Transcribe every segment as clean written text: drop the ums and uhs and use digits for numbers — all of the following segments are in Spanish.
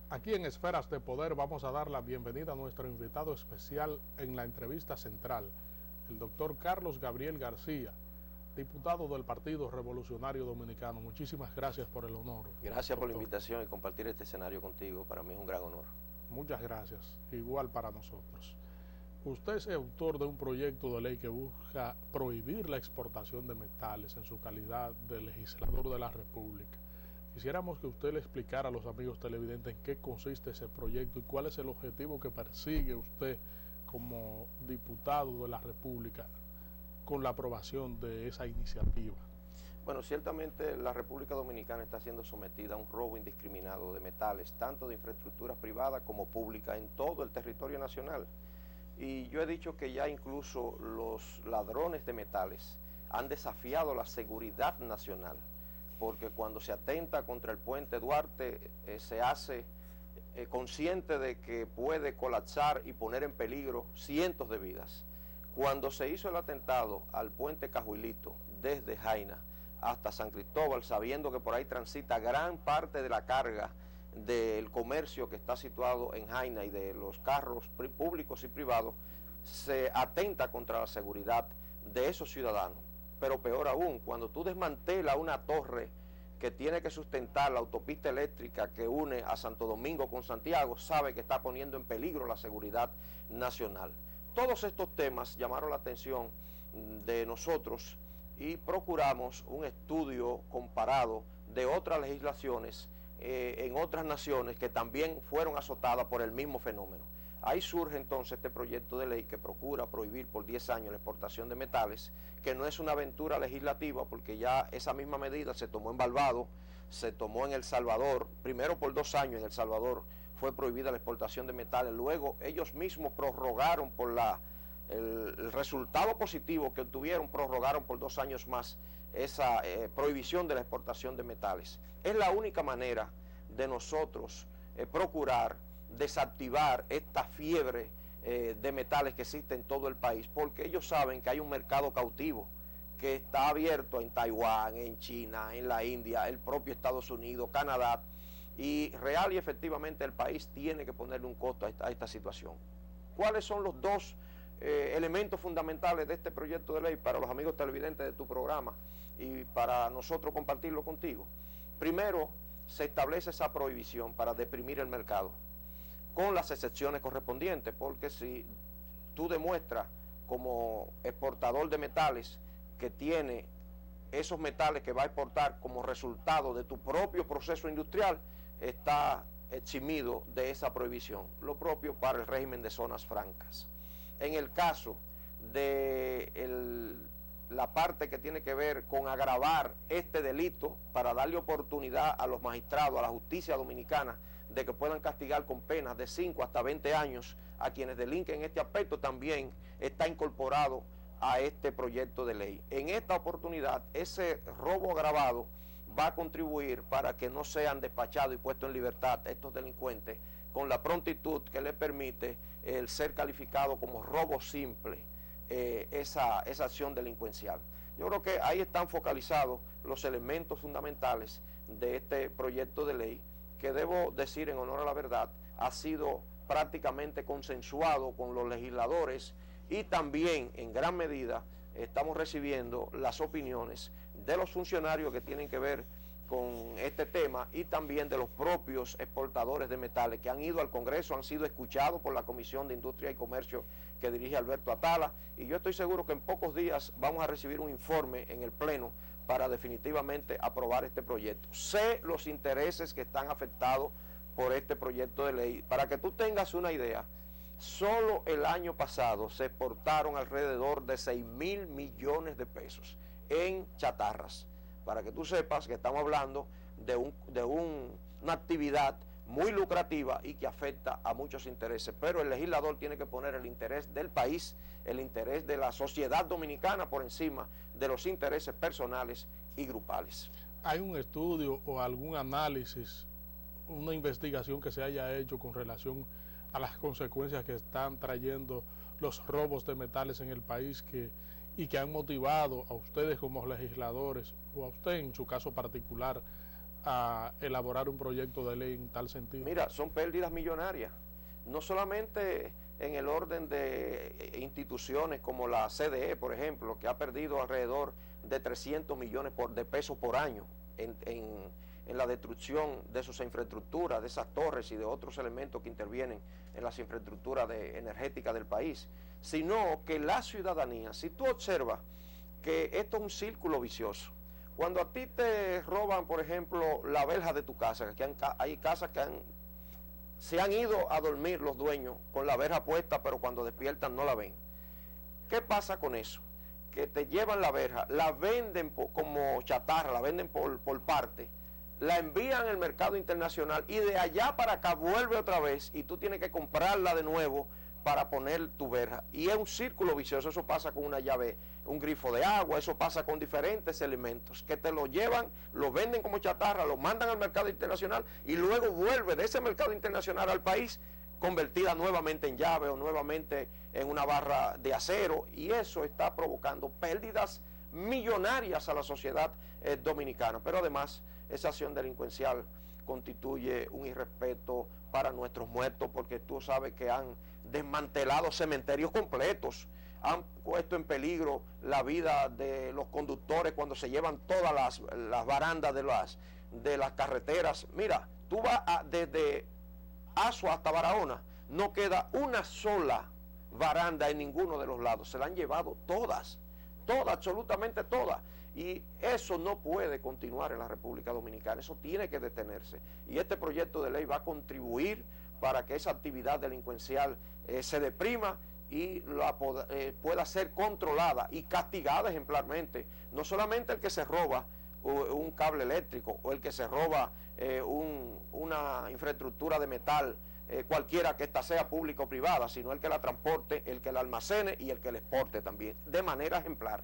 Aquí en Esferas de Poder vamos a dar la bienvenida a nuestro invitado especial en la entrevista central, el doctor Carlos Gabriel García, diputado del Partido Revolucionario Dominicano. Muchísimas gracias por el honor. Gracias, doctor, por la invitación y compartir este escenario contigo. Para mí es un gran honor. Muchas gracias, igual para nosotros. Usted es autor de un proyecto de ley que busca prohibir la exportación de metales en su calidad de legislador de la República. Quisiéramos que usted le explicara a los amigos televidentes en qué consiste ese proyecto y cuál es el objetivo que persigue usted como diputado de la República con la aprobación de esa iniciativa. Bueno, ciertamente la República Dominicana está siendo sometida a un robo indiscriminado de metales, tanto de infraestructura privada como pública, en todo el territorio nacional. Y yo he dicho que ya incluso los ladrones de metales han desafiado la seguridad nacional, porque cuando se atenta contra el puente Duarte se hace consciente de que puede colapsar y poner en peligro cientos de vidas. Cuando se hizo el atentado al puente Cajuilito desde Jaina hasta San Cristóbal, sabiendo que por ahí transita gran parte de la carga del comercio que está situado en Jaina y de los carros públicos y privados, se atenta contra la seguridad de esos ciudadanos. Pero peor aún, cuando tú desmantelas una torre que tiene que sustentar la autopista eléctrica que une a Santo Domingo con Santiago, sabe que está poniendo en peligro la seguridad nacional. Todos estos temas llamaron la atención de nosotros y procuramos un estudio comparado de otras legislaciones en otras naciones que también fueron azotadas por el mismo fenómeno. Ahí surge entonces este proyecto de ley que procura prohibir por 10 años la exportación de metales, que no es una aventura legislativa porque ya esa misma medida se tomó en Barbados, se tomó en El Salvador, primero por 2 años en El Salvador fue prohibida la exportación de metales, luego ellos mismos prorrogaron por el resultado positivo que obtuvieron, prorrogaron por 2 años más esa prohibición de la exportación de metales. Es la única manera de nosotros procurar desactivar esta fiebre de metales que existe en todo el país, porque ellos saben que hay un mercado cautivo que está abierto en Taiwán, en China, en la India, el propio Estados Unidos, Canadá, y real y efectivamente el país tiene que ponerle un costo a esta situación. ¿Cuáles son los dos elementos fundamentales de este proyecto de ley para los amigos televidentes de tu programa y para nosotros compartirlo contigo? Primero, se establece esa prohibición para deprimir el mercado, con las excepciones correspondientes, porque si tú demuestras como exportador de metales que tiene esos metales que va a exportar como resultado de tu propio proceso industrial, está eximido de esa prohibición. Lo propio para el régimen de zonas francas. En el caso de la parte que tiene que ver con agravar este delito para darle oportunidad a los magistrados, a la justicia dominicana, de que puedan castigar con penas de 5 hasta 20 años a quienes delinquen en este aspecto, también está incorporado a este proyecto de ley. En esta oportunidad, ese robo agravado va a contribuir para que no sean despachados y puestos en libertad estos delincuentes con la prontitud que les permite el ser calificado como robo simple, esa acción delincuencial. Yo creo que ahí están focalizados los elementos fundamentales de este proyecto de ley, que debo decir en honor a la verdad, ha sido prácticamente consensuado con los legisladores y también en gran medida estamos recibiendo las opiniones de los funcionarios que tienen que ver con este tema y también de los propios exportadores de metales que han ido al Congreso, han sido escuchados por la Comisión de Industria y Comercio que dirige Alberto Atala, y yo estoy seguro que en pocos días vamos a recibir un informe en el Pleno para definitivamente aprobar este proyecto. Sé los intereses que están afectados por este proyecto de ley. Para que tú tengas una idea, solo el año pasado se exportaron alrededor de 6.000 millones de pesos en chatarras. Para que tú sepas que estamos hablando de una actividad muy lucrativa y que afecta a muchos intereses, pero el legislador tiene que poner el interés del país, el interés de la sociedad dominicana por encima de los intereses personales y grupales. ¿Hay un estudio o algún análisis, una investigación que se haya hecho con relación a las consecuencias que están trayendo los robos de metales en el país y que han motivado a ustedes como legisladores, o a usted en su caso particular, a elaborar un proyecto de ley en tal sentido? Mira, son pérdidas millonarias, no solamente en el orden de instituciones como la CDE, por ejemplo, que ha perdido alrededor de 300 millones de pesos por año en la destrucción de sus infraestructuras, de esas torres y de otros elementos que intervienen en las infraestructuras energéticas del país, sino que la ciudadanía, si tú observas que esto es un círculo vicioso, cuando a ti te roban, por ejemplo, la verja de tu casa, que hay casas que se han ido a dormir los dueños con la verja puesta, pero cuando despiertan no la ven. ¿Qué pasa con eso? Que te llevan la verja, la venden como chatarra, la venden por parte, la envían al mercado internacional y de allá para acá vuelve otra vez y tú tienes que comprarla de nuevo para poner tu verja. Y es un círculo vicioso. Eso pasa con una llave, un grifo de agua, eso pasa con diferentes elementos que te lo llevan, lo venden como chatarra, lo mandan al mercado internacional y luego vuelve de ese mercado internacional al país convertida nuevamente en llave o nuevamente en una barra de acero, y eso está provocando pérdidas millonarias a la sociedad dominicana. Pero además esa acción delincuencial constituye un irrespeto para nuestros muertos, porque tú sabes que han desmantelado cementerios completos, han puesto en peligro la vida de los conductores cuando se llevan todas las barandas de las carreteras. Mira, tú vas desde Asua hasta Barahona, no queda una sola baranda en ninguno de los lados, se la han llevado todas, absolutamente todas. Y eso no puede continuar en la República Dominicana, eso tiene que detenerse. Y este proyecto de ley va a contribuir para que esa actividad delincuencial se deprima y pueda ser controlada y castigada ejemplarmente. No solamente el que se roba un cable eléctrico o el que se roba una infraestructura de metal, cualquiera que ésta sea pública o privada, sino el que la transporte, el que la almacene y el que la exporte también, de manera ejemplar.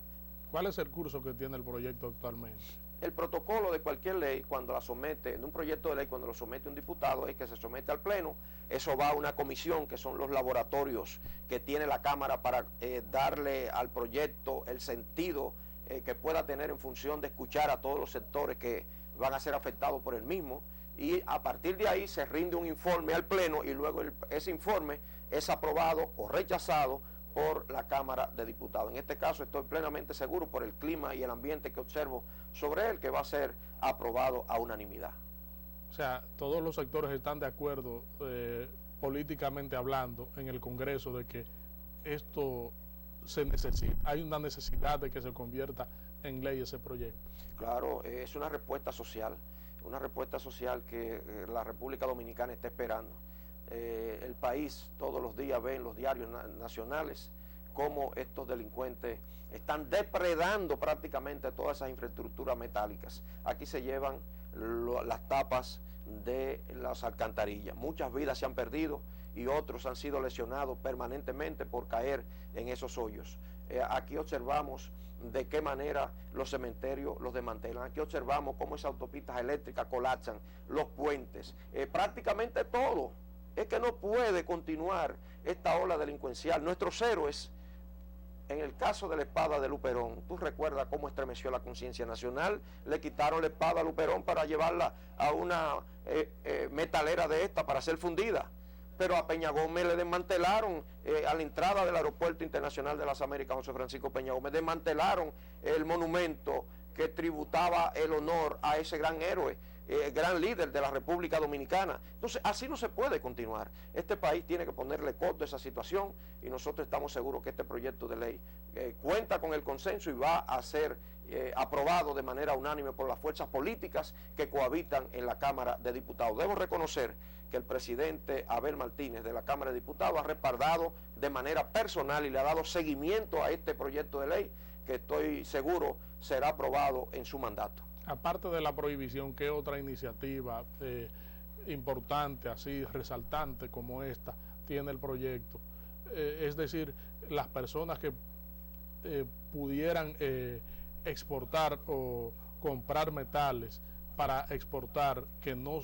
¿Cuál es el curso que tiene el proyecto actualmente? El protocolo de cualquier ley, cuando la somete, en un proyecto de ley, cuando lo somete un diputado, es que se somete al Pleno, eso va a una comisión, que son los laboratorios que tiene la Cámara para darle al proyecto el sentido que pueda tener en función de escuchar a todos los sectores que van a ser afectados por el mismo, y a partir de ahí se rinde un informe al Pleno y luego ese informe es aprobado o rechazado por la Cámara de Diputados. En este caso estoy plenamente seguro, por el clima y el ambiente que observo sobre él, que va a ser aprobado a unanimidad. O sea, todos los sectores están de acuerdo, políticamente hablando, en el Congreso, de que esto se necesita, hay una necesidad de que se convierta en ley ese proyecto. Claro, es una respuesta social que la República Dominicana está esperando. El país todos los días ve en los diarios nacionales cómo estos delincuentes están depredando prácticamente todas esas infraestructuras metálicas. Aquí se llevan las tapas de las alcantarillas. Muchas vidas se han perdido y otros han sido lesionados permanentemente por caer en esos hoyos. Aquí observamos de qué manera los cementerios los desmantelan. Aquí observamos cómo esas autopistas eléctricas colapsan, los puentes, prácticamente todo. Es que no puede continuar esta ola delincuencial. Nuestros héroes, en el caso de la espada de Luperón, tú recuerdas cómo estremeció la conciencia nacional, le quitaron la espada a Luperón para llevarla a una metalera de esta para ser fundida, pero a Peña Gómez le desmantelaron a la entrada del Aeropuerto Internacional de las Américas, José Francisco Peña Gómez, desmantelaron el monumento que tributaba el honor a ese gran héroe, gran líder de la República Dominicana. Entonces, así no se puede continuar. Este país tiene que ponerle coto a esa situación y nosotros estamos seguros que este proyecto de ley cuenta con el consenso y va a ser aprobado de manera unánime por las fuerzas políticas que cohabitan en la Cámara de Diputados. Debo reconocer que el presidente Abel Martínez de la Cámara de Diputados ha respaldado de manera personal y le ha dado seguimiento a este proyecto de ley, que estoy seguro será aprobado en su mandato. Aparte de la prohibición, ¿qué otra iniciativa importante, así resaltante como esta, tiene el proyecto? Es decir, las personas que pudieran exportar o comprar metales para exportar que no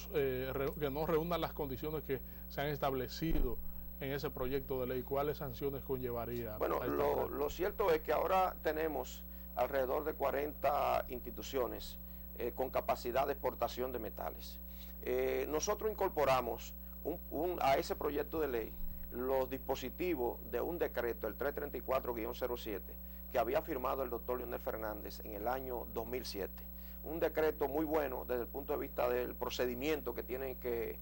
reúnan las condiciones que se han establecido en ese proyecto de ley, ¿cuáles sanciones conllevaría? Bueno, lo cierto es que ahora tenemos alrededor de 40 instituciones con capacidad de exportación de metales. Nosotros incorporamos a ese proyecto de ley los dispositivos de un decreto, el 334-07, que había firmado el doctor Leonel Fernández en el año 2007. Un decreto muy bueno desde el punto de vista del procedimiento que tienen que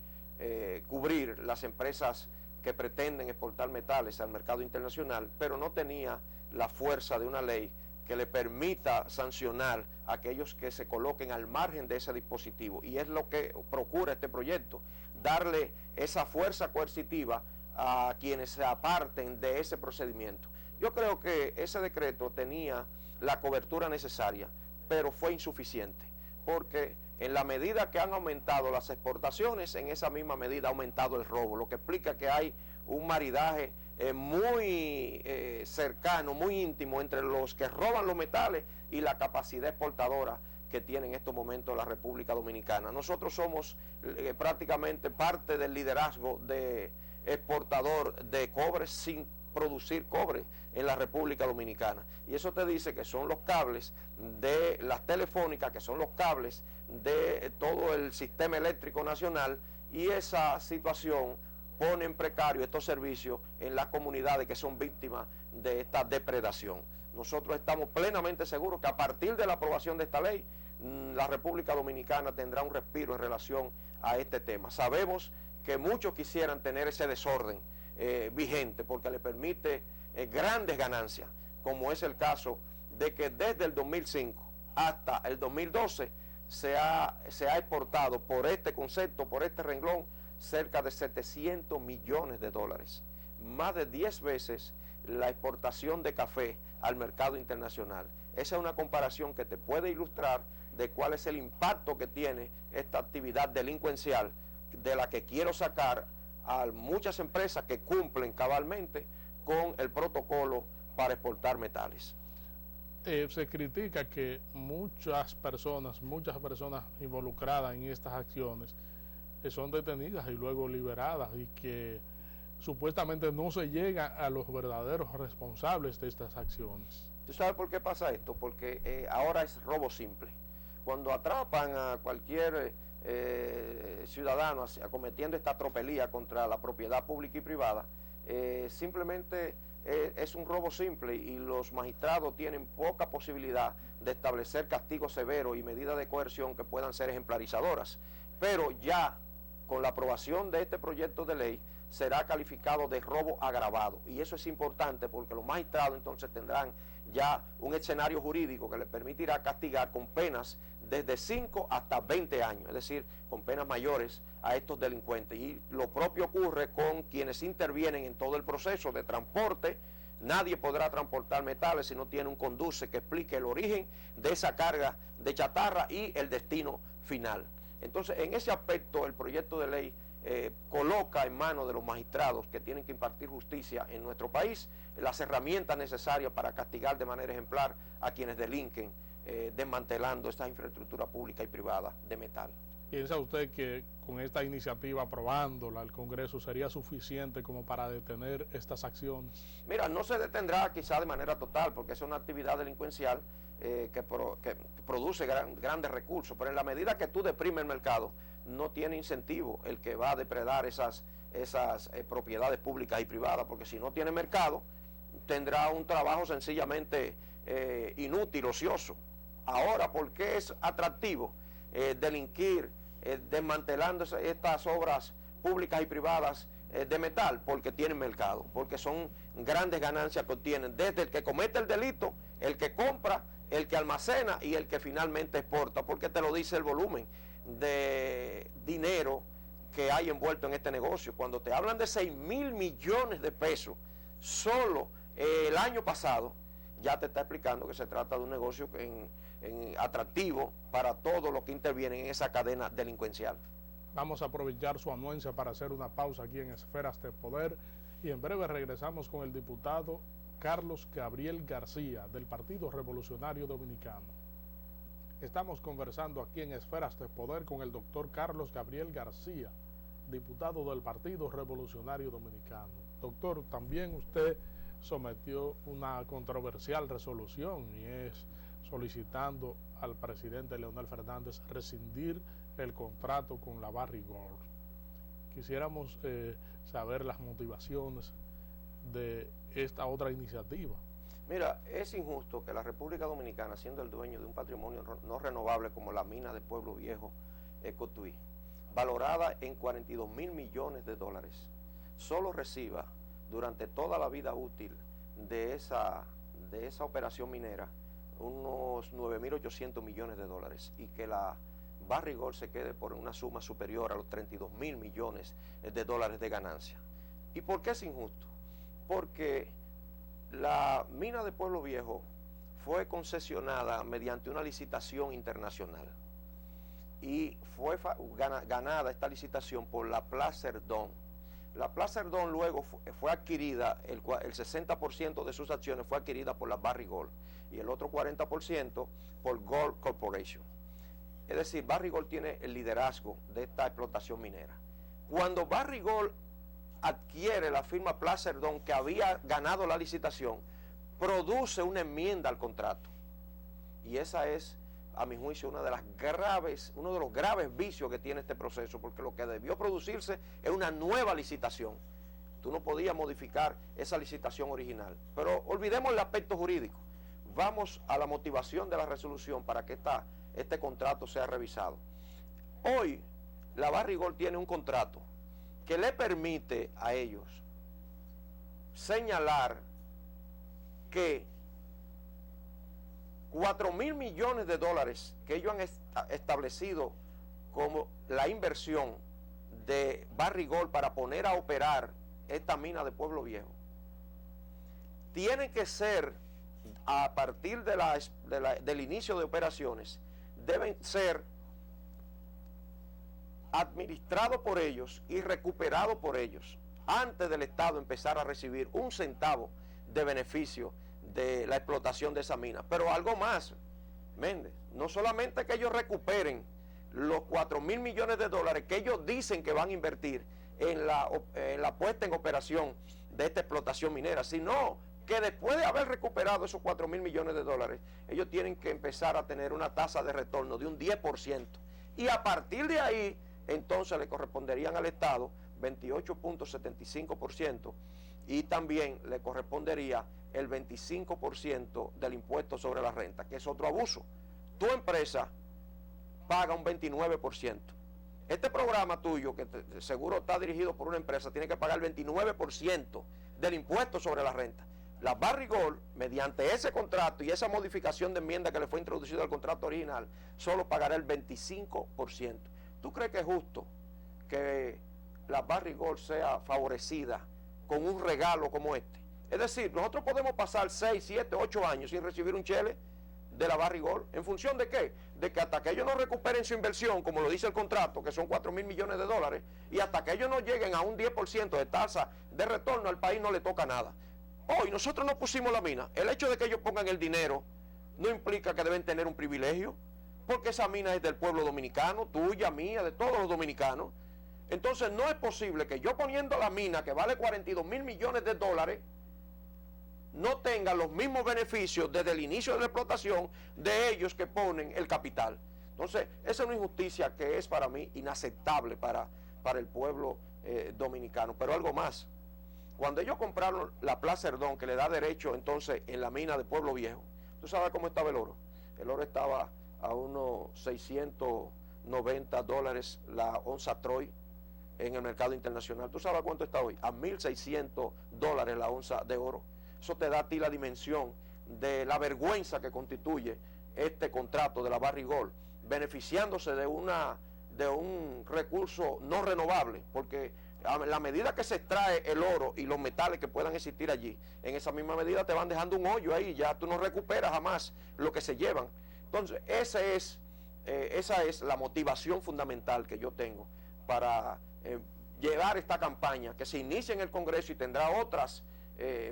cubrir las empresas que pretenden exportar metales al mercado internacional, pero no tenía la fuerza de una ley que le permita sancionar a aquellos que se coloquen al margen de ese dispositivo. Y es lo que procura este proyecto, darle esa fuerza coercitiva a quienes se aparten de ese procedimiento. Yo creo que ese decreto tenía la cobertura necesaria, pero fue insuficiente, porque en la medida que han aumentado las exportaciones, en esa misma medida ha aumentado el robo, lo que explica que hay un maridaje muy cercano, muy íntimo entre los que roban los metales y la capacidad exportadora que tiene en estos momentos la República Dominicana. Nosotros somos prácticamente parte del liderazgo de exportador de cobre sin producir cobre en la República Dominicana. Y eso te dice que son los cables de las telefónicas, que son los cables de todo el sistema eléctrico nacional, y esa situación pone en precario estos servicios en las comunidades que son víctimas de esta depredación. Nosotros estamos plenamente seguros que a partir de la aprobación de esta ley, la República Dominicana tendrá un respiro en relación a este tema. Sabemos que muchos quisieran tener ese desorden vigente porque le permite grandes ganancias, como es el caso de que desde el 2005 hasta el 2012 se ha exportado por este concepto, por este renglón, cerca de 700 millones de dólares, más de 10 veces la exportación de café al mercado internacional. Esa es una comparación que te puede ilustrar de cuál es el impacto que tiene esta actividad delincuencial, de la que quiero sacar a muchas empresas que cumplen cabalmente con el protocolo para exportar metales. Se critica que muchas personas involucradas en estas acciones son detenidas y luego liberadas, y que supuestamente no se llega a los verdaderos responsables de estas acciones. ¿Tú sabes por qué pasa esto? Porque ahora es robo simple. Cuando atrapan a cualquier ciudadano acometiendo esta tropelía contra la propiedad pública y privada, simplemente es un robo simple, y los magistrados tienen poca posibilidad de establecer castigos severos y medidas de coerción que puedan ser ejemplarizadoras. Pero ya con la aprobación de este proyecto de ley será calificado de robo agravado, y eso es importante porque los magistrados entonces tendrán ya un escenario jurídico que les permitirá castigar con penas desde 5 hasta 20 años, es decir, con penas mayores a estos delincuentes. Y lo propio ocurre con quienes intervienen en todo el proceso de transporte. Nadie podrá transportar metales si no tiene un conduce que explique el origen de esa carga de chatarra y el destino final. Entonces, en ese aspecto, el proyecto de ley coloca en manos de los magistrados que tienen que impartir justicia en nuestro país las herramientas necesarias para castigar de manera ejemplar a quienes delinquen desmantelando esta infraestructura pública y privada de metal. ¿Piensa usted que con esta iniciativa aprobándola el Congreso sería suficiente como para detener estas acciones? Mira, no se detendrá quizá de manera total, porque es una actividad delincuencial que produce grandes recursos, pero en la medida que tú deprimes el mercado, no tiene incentivo el que va a depredar esas propiedades públicas y privadas, porque si no tiene mercado, tendrá un trabajo sencillamente inútil, ocioso. Ahora, ¿por qué es atractivo delinquir desmantelando estas obras públicas y privadas de metal? Porque tienen mercado, porque son grandes ganancias que obtienen desde el que comete el delito, el que compra, el que almacena y el que finalmente exporta, porque te lo dice el volumen de dinero que hay envuelto en este negocio. Cuando te hablan de 6,000 millones de pesos solo el año pasado, ya te está explicando que se trata de un negocio atractivo para todos los que intervienen en esa cadena delincuencial. Vamos a aprovechar su anuencia para hacer una pausa aquí en Esferas de Poder, y en breve regresamos con el diputado Carlos Gabriel García del Partido Revolucionario Dominicano. Estamos conversando aquí en Esferas de Poder con el doctor Carlos Gabriel García, diputado del Partido Revolucionario Dominicano. Doctor, también usted sometió una controversial resolución, y es solicitando al presidente Leonel Fernández rescindir el contrato con la Barrick Gold. Quisiéramos saber las motivaciones de esta otra iniciativa. Mira, es injusto que la República Dominicana, siendo el dueño de un patrimonio no renovable como la mina de Pueblo Viejo, Cotuí, valorada en 42 mil millones de dólares, solo reciba durante toda la vida útil de esa operación minera unos 9.800 millones de dólares, y que la Barrick Gold se quede por una suma superior a los 32 mil millones de dólares de ganancia. ¿Y por qué es injusto? Porque la mina de Pueblo Viejo fue concesionada mediante una licitación internacional y fue ganada esta licitación por la Placer Dome. La Placer Dome luego fue adquirida, el 60% de sus acciones fue adquirida por la Barrick Gold y el otro 40% por Gold Corporation. Es decir, Barrick Gold tiene el liderazgo de esta explotación minera. Cuando Barrick Gold adquiere la firma Placer Dome, que había ganado la licitación, produce una enmienda al contrato. Y esa es, a mi juicio, uno de los graves vicios que tiene este proceso, porque lo que debió producirse es una nueva licitación. Tú no podías modificar esa licitación original. Pero olvidemos el aspecto jurídico. Vamos a la motivación de la resolución para que este contrato sea revisado. Hoy, la Barrick Gold tiene un contrato que le permite a ellos señalar que 4 mil millones de dólares que ellos han establecido como la inversión de Barrick Gold para poner a operar esta mina de Pueblo Viejo, tienen que ser, a partir del inicio de operaciones, deben ser administrado por ellos y recuperado por ellos antes del Estado empezar a recibir un centavo de beneficio de la explotación de esa mina. Pero algo más, Méndez, no solamente que ellos recuperen los 4 mil millones de dólares que ellos dicen que van a invertir en la puesta en operación de esta explotación minera, sino que después de haber recuperado esos 4 mil millones de dólares, ellos tienen que empezar a tener una tasa de retorno de un 10%. Y a partir de ahí, entonces le corresponderían al Estado 28.75% y también le correspondería el 25% del impuesto sobre la renta, que es otro abuso. Tu empresa paga un 29%. Este programa tuyo, que seguro está dirigido por una empresa, tiene que pagar el 29% del impuesto sobre la renta. La Barrick Gold, mediante ese contrato y esa modificación de enmienda que le fue introducida al contrato original, solo pagará el 25%. ¿Tú crees que es justo que la Barrick Gold sea favorecida con un regalo como este? Es decir, nosotros podemos pasar 6, 7, 8 años sin recibir un chele de la Barrick Gold. ¿En función de qué? De que hasta que ellos no recuperen su inversión, como lo dice el contrato, que son 4 mil millones de dólares, y hasta que ellos no lleguen a un 10% de tasa de retorno, al país no le toca nada. Hoy nosotros no pusimos la mina. El hecho de que ellos pongan el dinero no implica que deben tener un privilegio, porque esa mina es del pueblo dominicano, tuya, mía, de todos los dominicanos. Entonces no es posible que yo, poniendo la mina que vale 42 mil millones de dólares, no tenga los mismos beneficios desde el inicio de la explotación de ellos que ponen el capital. Entonces, esa es una injusticia que es para mí inaceptable para el pueblo dominicano. Pero algo más, cuando ellos compraron la Placer Dome, que le da derecho entonces en la mina de Pueblo Viejo, ¿tú sabes cómo estaba el oro? El oro estaba a unos 690 dólares la onza Troy en el mercado internacional. ¿Tú sabes cuánto está hoy? A 1.600 dólares la onza de oro. Eso te da a ti la dimensión de la vergüenza que constituye este contrato de la Barrick Gold, beneficiándose de un recurso no renovable, porque a la medida que se extrae el oro y los metales que puedan existir allí, en esa misma medida te van dejando un hoyo ahí, ya tú no recuperas jamás lo que se llevan. Entonces, esa es la motivación fundamental que yo tengo para llevar esta campaña, que se inicie en el Congreso y tendrá otras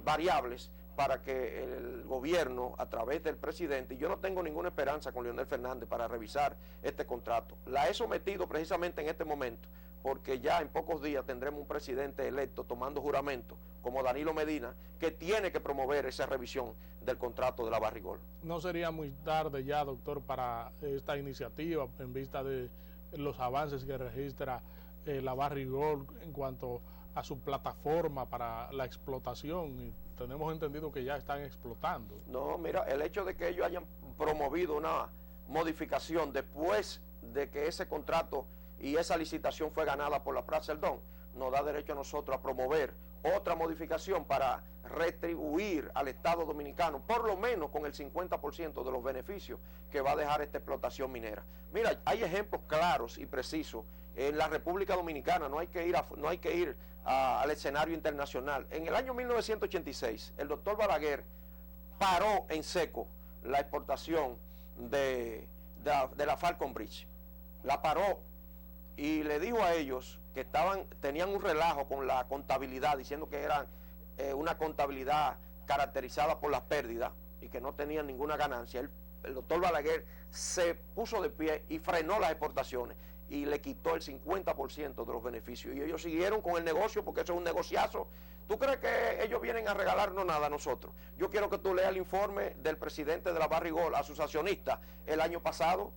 variables para que el gobierno, a través del presidente, y yo no tengo ninguna esperanza con Leonel Fernández para revisar este contrato. La he sometido precisamente en este momento porque ya en pocos días tendremos un presidente electo tomando juramento, como Danilo Medina, que tiene que promover esa revisión del contrato de la Barrigol. ¿No sería muy tarde ya, doctor, para esta iniciativa en vista de los avances que registra la Barrigol en cuanto a su plataforma para la explotación? Y tenemos entendido que ya están explotando. No, mira, el hecho de que ellos hayan promovido una modificación después de que ese contrato y esa licitación fue ganada por la Plaza del Don, nos da derecho a nosotros a promover otra modificación para retribuir al Estado Dominicano, por lo menos con el 50% de los beneficios que va a dejar esta explotación minera. Mira, hay ejemplos claros y precisos en la República Dominicana, no hay que ir al escenario internacional. En el año 1986, el doctor Balaguer paró en seco la exportación de la Falcon Bridge. La paró y le dijo a ellos que tenían un relajo con la contabilidad, diciendo que eran una contabilidad caracterizada por las pérdidas y que no tenían ninguna ganancia. El doctor Balaguer se puso de pie y frenó las exportaciones y le quitó el 50% de los beneficios. Y ellos siguieron con el negocio porque eso es un negociazo. ¿Tú crees que ellos vienen a regalarnos nada a nosotros? Yo quiero que tú leas el informe del presidente de la Barrigol a sus accionistas el año pasado,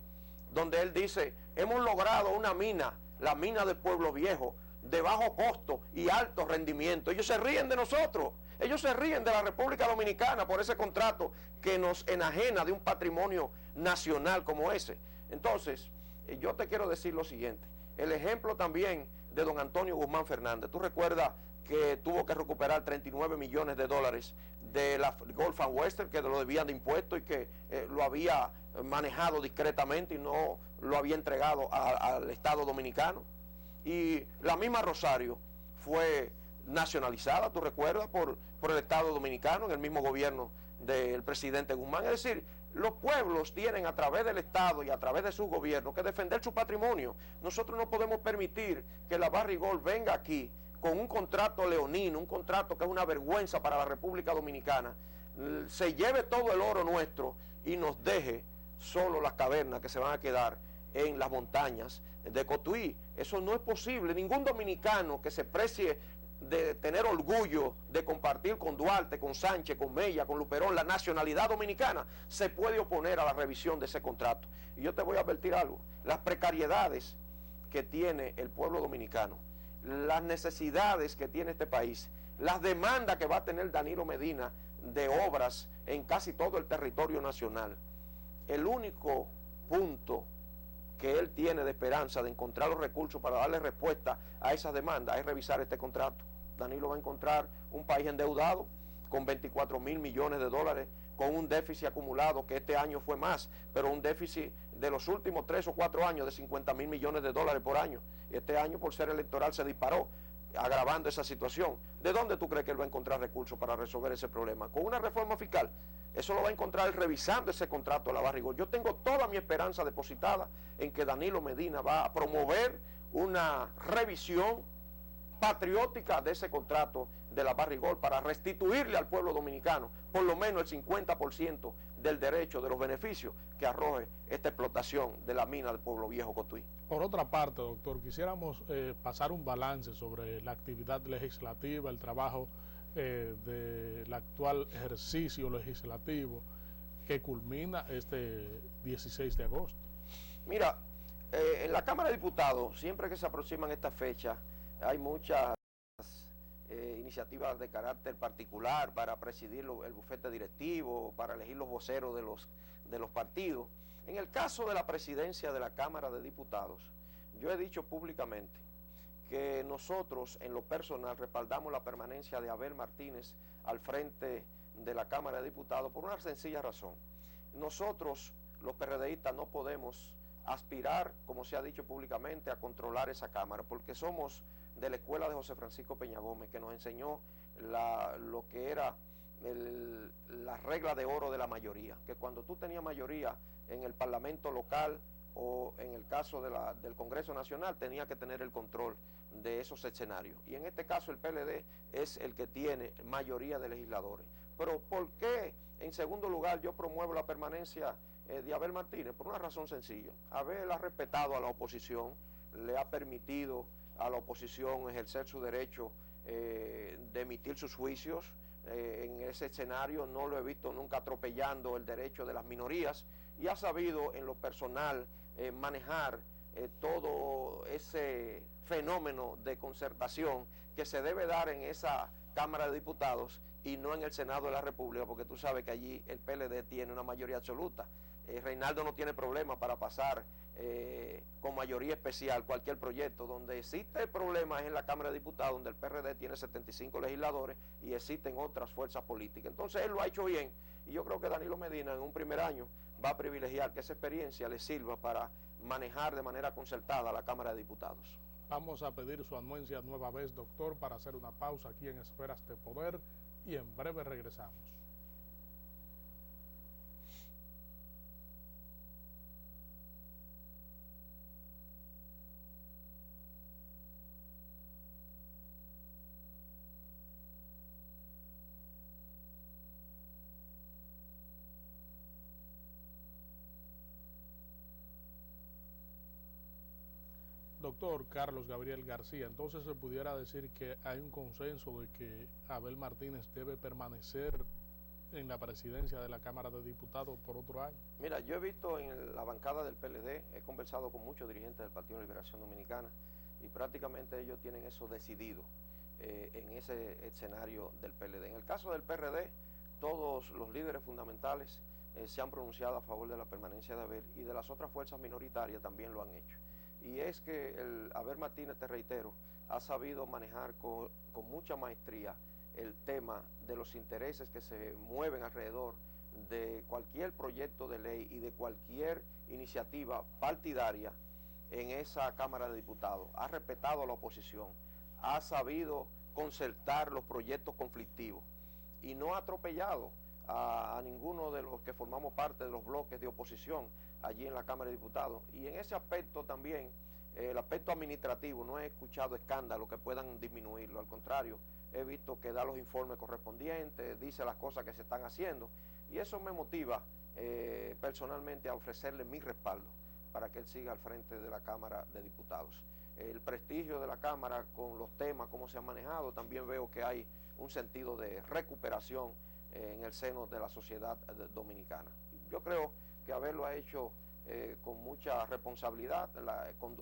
donde él dice, hemos logrado una mina, la mina del Pueblo Viejo, de bajo costo y alto rendimiento. Ellos se ríen de nosotros, ellos se ríen de la República Dominicana por ese contrato que nos enajena de un patrimonio nacional como ese. Entonces, yo te quiero decir lo siguiente, el ejemplo también de don Antonio Guzmán Fernández. Tú recuerdas que tuvo que recuperar 39 millones de dólares de la Gulf and Western, que lo debían de impuestos y que lo había manejado discretamente y no lo había entregado al Estado Dominicano. Y la misma Rosario fue nacionalizada, tú recuerdas, por el Estado Dominicano, en el mismo gobierno del presidente Guzmán. Es decir, los pueblos tienen a través del Estado y a través de su gobierno que defender su patrimonio. Nosotros no podemos permitir que la Barrigol venga aquí con un contrato leonino, un contrato que es una vergüenza para la República Dominicana, se lleve todo el oro nuestro y nos deje solo las cavernas que se van a quedar en las montañas de Cotuí. Eso no es posible. Ningún dominicano que se precie de tener orgullo de compartir con Duarte, con Sánchez, con Mella, con Luperón la nacionalidad dominicana, se puede oponer a la revisión de ese contrato. Y yo te voy a advertir algo, las precariedades que tiene el pueblo dominicano, las necesidades que tiene este país, las demandas que va a tener Danilo Medina de obras en casi todo el territorio nacional, el único punto que él tiene de esperanza de encontrar los recursos para darle respuesta a esas demandas es revisar este contrato. Danilo va a encontrar un país endeudado con 24 mil millones de dólares, con un déficit acumulado que este año fue más, pero un déficit de los últimos 3 o 4 años de 50 mil millones de dólares por año. Este año, por ser electoral, se disparó, agravando esa situación. ¿De dónde tú crees que él va a encontrar recursos para resolver ese problema? Con una reforma fiscal. Eso lo va a encontrar él revisando ese contrato de la Barrigol. Yo tengo toda mi esperanza depositada en que Danilo Medina va a promover una revisión patriótica de ese contrato de la Barrigol para restituirle al pueblo dominicano por lo menos el 50% del derecho de los beneficios que arroje esta explotación de la mina del Pueblo Viejo Cotuí. Por otra parte, doctor, quisiéramos pasar un balance sobre la actividad legislativa, el trabajo del actual ejercicio legislativo que culmina este 16 de agosto. Mira, en la Cámara de Diputados, siempre que se aproximan estas fechas, hay muchas iniciativas de carácter particular para presidir el bufete directivo, para elegir los voceros de los partidos. En el caso de la presidencia de la Cámara de Diputados, yo he dicho públicamente que nosotros en lo personal respaldamos la permanencia de Abel Martínez al frente de la Cámara de Diputados por una sencilla razón. Nosotros, los PRDistas, no podemos aspirar, como se ha dicho públicamente, a controlar esa Cámara, porque somos de la escuela de José Francisco Peña Gómez, que nos enseñó lo que era la regla de oro de la mayoría, que cuando tú tenías mayoría en el Parlamento local o en el caso del Congreso Nacional, tenía que tener el control de esos escenarios. Y en este caso el PLD es el que tiene mayoría de legisladores. Pero ¿por qué, en segundo lugar, yo promuevo la permanencia de Abel Martínez? Por una razón sencilla. Abel ha respetado a la oposición, le ha permitido a la oposición ejercer su derecho de emitir sus juicios. En ese escenario no lo he visto nunca atropellando el derecho de las minorías, y ha sabido en lo personal manejar todo ese fenómeno de concertación que se debe dar en esa Cámara de Diputados y no en el Senado de la República, porque tú sabes que allí el PLD tiene una mayoría absoluta. Reinaldo no tiene problema para pasar con mayoría especial cualquier proyecto. Donde existe el problema es en la Cámara de Diputados, donde el PRD tiene 75 legisladores y existen otras fuerzas políticas. Entonces él lo ha hecho bien, y yo creo que Danilo Medina en un primer año va a privilegiar que esa experiencia le sirva para manejar de manera concertada la Cámara de Diputados. Vamos a pedir su anuencia nueva vez, doctor, para hacer una pausa aquí en Esferas de Poder, y en breve regresamos. Doctor Carlos Gabriel García, entonces se pudiera decir que hay un consenso de que Abel Martínez debe permanecer en la presidencia de la Cámara de Diputados por otro año. Mira, yo he visto en la bancada del PLD, he conversado con muchos dirigentes del Partido de Liberación Dominicana, y prácticamente ellos tienen eso decidido en ese escenario del PLD. En el caso del PRD, todos los líderes fundamentales se han pronunciado a favor de la permanencia de Abel, y de las otras fuerzas minoritarias también lo han hecho. Y es que Abel Martínez, te reitero, ha sabido manejar con mucha maestría el tema de los intereses que se mueven alrededor de cualquier proyecto de ley y de cualquier iniciativa partidaria en esa Cámara de Diputados. Ha respetado a la oposición, ha sabido concertar los proyectos conflictivos y no ha atropellado a ninguno de los que formamos parte de los bloques de oposición allí en la Cámara de Diputados. Y en ese aspecto también, el aspecto administrativo, no he escuchado escándalos que puedan disminuirlo. Al contrario, he visto que da los informes correspondientes, dice las cosas que se están haciendo, y eso me motiva personalmente a ofrecerle mi respaldo para que él siga al frente de la Cámara de Diputados. El prestigio de la Cámara con los temas, cómo se han manejado, también veo que hay un sentido de recuperación en el seno de la sociedad dominicana. Yo creo que Abel lo ha hecho con mucha responsabilidad,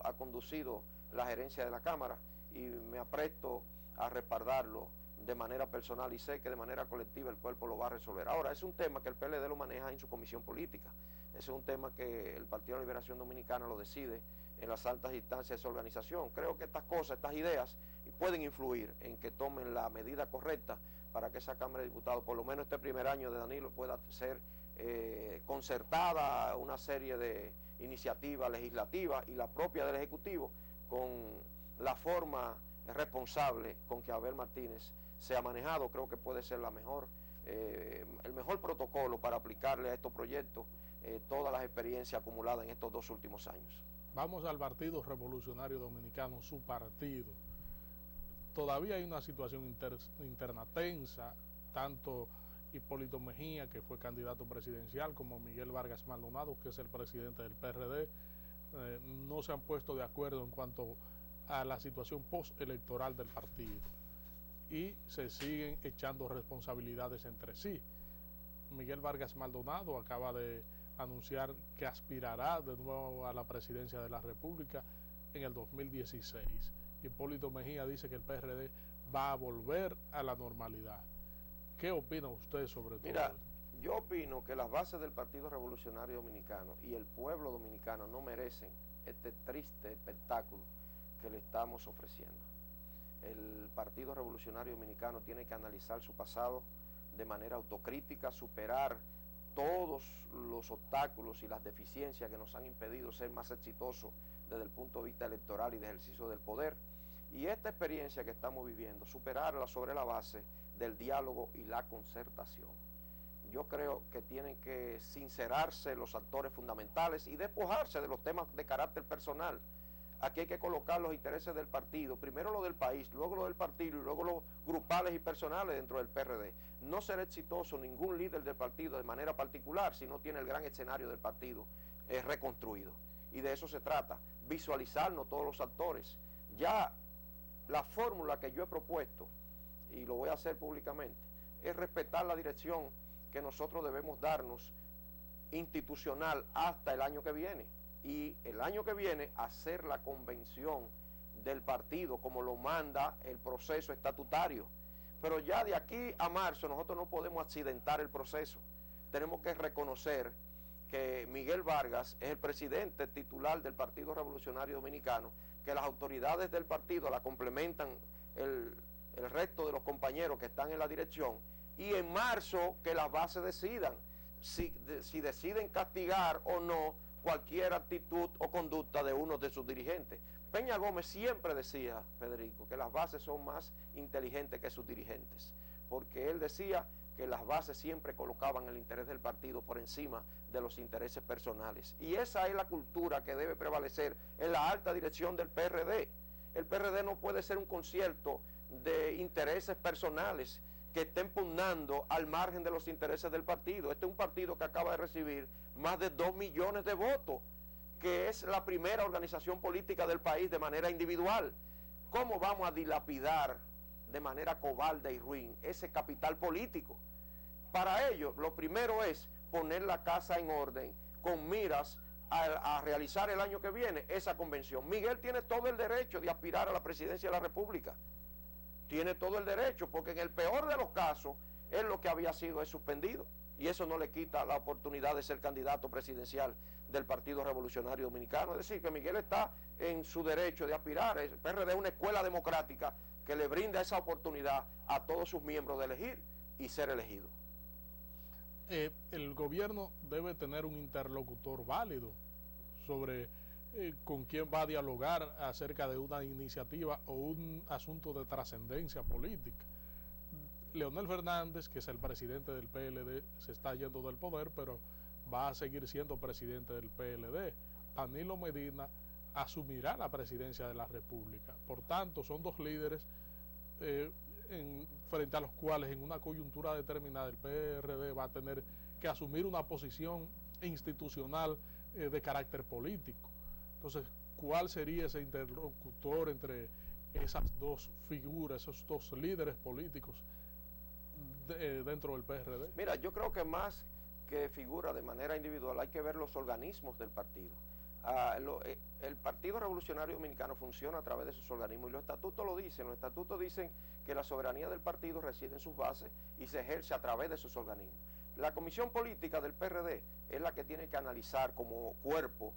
ha conducido la gerencia de la Cámara, y me apresto a respaldarlo de manera personal, y sé que de manera colectiva el cuerpo lo va a resolver. Ahora, es un tema que el PLD lo maneja en su comisión política, ese es un tema que el Partido de Liberación Dominicana lo decide en las altas instancias de esa organización. Creo que estas cosas, estas ideas, pueden influir en que tomen la medida correcta para que esa Cámara de Diputados, por lo menos este primer año de Danilo, pueda ser concertada una serie de iniciativas legislativas y la propia del Ejecutivo, con la forma responsable con que Abel Martínez se ha manejado. Creo que puede ser el mejor protocolo para aplicarle a estos proyectos todas las experiencias acumuladas en estos 2 últimos años. Vamos al Partido Revolucionario Dominicano, su partido. Todavía hay una situación interna tensa, tanto Hipólito Mejía, que fue candidato presidencial, como Miguel Vargas Maldonado, que es el presidente del PRD, no se han puesto de acuerdo en cuanto a la situación postelectoral del partido, y se siguen echando responsabilidades entre sí. Miguel Vargas Maldonado acaba de anunciar que aspirará de nuevo a la presidencia de la República en el 2016. Hipólito Mejía dice que el PRD va a volver a la normalidad. ¿Qué opina usted sobre todo esto? Yo opino que las bases del Partido Revolucionario Dominicano y el pueblo dominicano no merecen este triste espectáculo que le estamos ofreciendo. El Partido Revolucionario Dominicano tiene que analizar su pasado de manera autocrítica, superar todos los obstáculos y las deficiencias que nos han impedido ser más exitosos desde el punto de vista electoral y de ejercicio del poder. Y esta experiencia que estamos viviendo, superarla sobre la base del diálogo y la concertación. Yo creo que tienen que sincerarse los actores fundamentales y despojarse de los temas de carácter personal. Aquí hay que colocar los intereses del partido, primero lo del país, luego lo del partido y luego los grupales y personales dentro del PRD. No será exitoso ningún líder del partido de manera particular si no tiene el gran escenario del partido reconstruido. Y de eso se trata, visualizarnos todos los actores. Ya la fórmula que yo he propuesto, y lo voy a hacer públicamente, es respetar la dirección que nosotros debemos darnos institucional hasta el año que viene. Y el año que viene hacer la convención del partido como lo manda el proceso estatutario. Pero ya de aquí a marzo nosotros no podemos accidentar el proceso. Tenemos que reconocer que Miguel Vargas es el presidente titular del Partido Revolucionario Dominicano, que las autoridades del partido la complementan el resto de los compañeros que están en la dirección, y en marzo que las bases decidan si deciden castigar o no cualquier actitud o conducta de uno de sus dirigentes. Peña Gómez siempre decía, Federico, que las bases son más inteligentes que sus dirigentes, porque él decía que las bases siempre colocaban el interés del partido por encima de los intereses personales. Y esa es la cultura que debe prevalecer en la alta dirección del PRD. El PRD no puede ser un concierto de intereses personales que estén pugnando al margen de los intereses del partido. Este es un partido que acaba de recibir más de 2 millones de votos, que es la primera organización política del país de manera individual. ¿Cómo vamos a dilapidar de manera cobarde y ruin ese capital político? Para ello, lo primero es poner la casa en orden con miras a realizar el año que viene esa convención. Miguel tiene todo el derecho de aspirar a la presidencia de la República. Tiene todo el derecho, porque en el peor de los casos, él lo que había sido es suspendido. Y eso no le quita la oportunidad de ser candidato presidencial del Partido Revolucionario Dominicano. Es decir, que Miguel está en su derecho de aspirar. El PRD es una escuela democrática que le brinda esa oportunidad a todos sus miembros de elegir y ser elegido. El gobierno debe tener un interlocutor válido sobre con quién va a dialogar acerca de una iniciativa o un asunto de trascendencia política. Leonel Fernández, que es el presidente del PLD, se está yendo del poder, pero va a seguir siendo presidente del PLD. Danilo Medina asumirá la presidencia de la República. Por tanto, son dos líderes frente a los cuales en una coyuntura determinada el PRD va a tener que asumir una posición institucional de carácter político. Entonces, ¿cuál sería ese interlocutor entre esas dos figuras, esos dos líderes políticos dentro del PRD? Mira, yo creo que más que figura de manera individual hay que ver los organismos del partido. El Partido Revolucionario Dominicano funciona a través de sus organismos y los estatutos lo dicen. Los estatutos dicen que la soberanía del partido reside en sus bases y se ejerce a través de sus organismos. La comisión política del PRD es la que tiene que analizar como cuerpo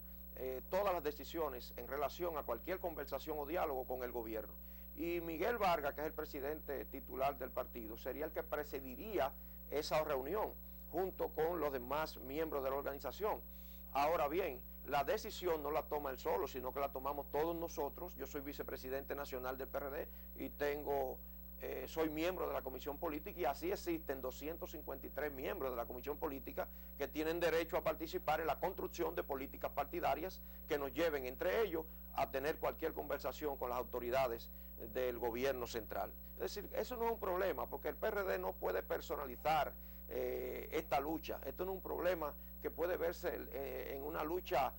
todas las decisiones en relación a cualquier conversación o diálogo con el gobierno. Y Miguel Vargas, que es el presidente titular del partido, sería el que presidiría esa reunión junto con los demás miembros de la organización. Ahora bien, la decisión no la toma él solo, sino que la tomamos todos nosotros. Yo soy vicepresidente nacional del PRD y soy miembro de la Comisión Política, y así existen 253 miembros de la Comisión Política que tienen derecho a participar en la construcción de políticas partidarias que nos lleven entre ellos a tener cualquier conversación con las autoridades del gobierno central. Es decir, eso no es un problema, porque el PRD no puede personalizar esta lucha. Esto no es un problema que puede verse en una lucha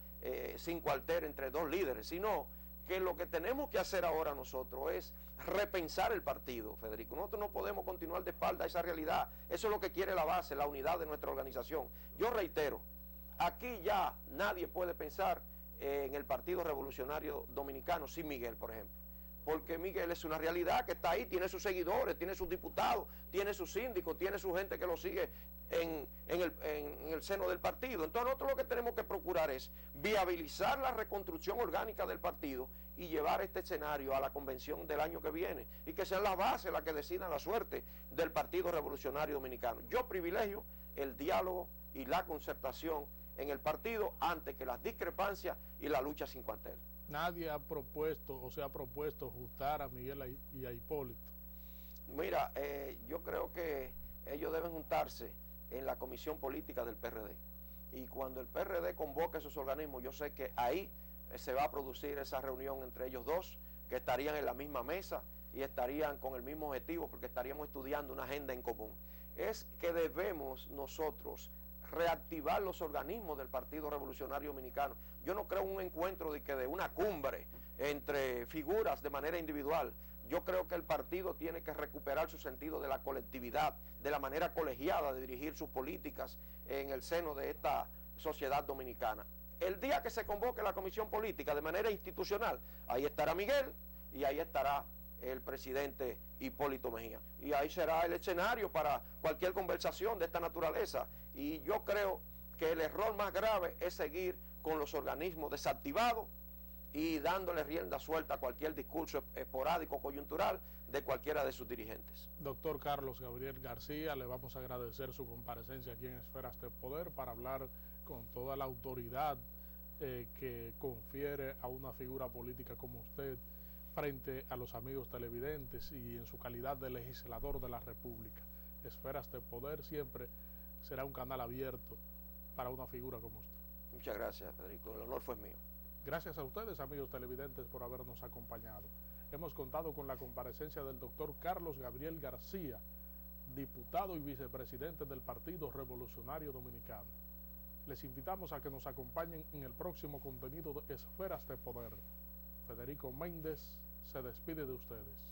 sin cuartel entre dos líderes, sino que lo que tenemos que hacer ahora nosotros es repensar el partido, Federico. Nosotros no podemos continuar de espalda a esa realidad. Eso es lo que quiere la base, la unidad de nuestra organización. Yo reitero, aquí ya nadie puede pensar en el Partido Revolucionario Dominicano sin Miguel, por ejemplo. Porque Miguel es una realidad que está ahí, tiene sus seguidores, tiene sus diputados, tiene sus síndicos, tiene su gente que lo sigue en el seno del partido. Entonces nosotros lo que tenemos que procurar es viabilizar la reconstrucción orgánica del partido y llevar este escenario a la convención del año que viene, y que sean las bases las que decidan la suerte del Partido Revolucionario Dominicano. Yo privilegio el diálogo y la concertación en el partido antes que las discrepancias y la lucha sin cuartel. Nadie ha propuesto o se ha propuesto juntar a Miguel y a Hipólito. Mira, yo creo que ellos deben juntarse en la comisión política del PRD. Y cuando el PRD convoque esos organismos, yo sé que ahí se va a producir esa reunión entre ellos dos, que estarían en la misma mesa y estarían con el mismo objetivo, porque estaríamos estudiando una agenda en común. Es que debemos nosotros reactivar los organismos del Partido Revolucionario Dominicano. Yo no creo en un encuentro de una cumbre entre figuras de manera individual. Yo creo que el partido tiene que recuperar su sentido de la colectividad, de la manera colegiada de dirigir sus políticas en el seno de esta sociedad dominicana. El día que se convoque la comisión política de manera institucional, ahí estará Miguel y ahí estará el presidente Hipólito Mejía. Y ahí será el escenario para cualquier conversación de esta naturaleza. Y yo creo que el error más grave es seguir con los organismos desactivados y dándole rienda suelta a cualquier discurso esporádico, coyuntural de cualquiera de sus dirigentes. Doctor Carlos Gabriel García, le vamos a agradecer su comparecencia aquí en Esferas de Poder para hablar con toda la autoridad que confiere a una figura política como usted frente a los amigos televidentes y en su calidad de legislador de la República. Esferas de Poder siempre será un canal abierto para una figura como usted. Muchas gracias, Federico. El honor fue mío. Gracias a ustedes, amigos televidentes, por habernos acompañado. Hemos contado con la comparecencia del doctor Carlos Gabriel García, diputado y vicepresidente del Partido Revolucionario Dominicano. Les invitamos a que nos acompañen en el próximo contenido de Esferas de Poder. Federico Méndez se despide de ustedes.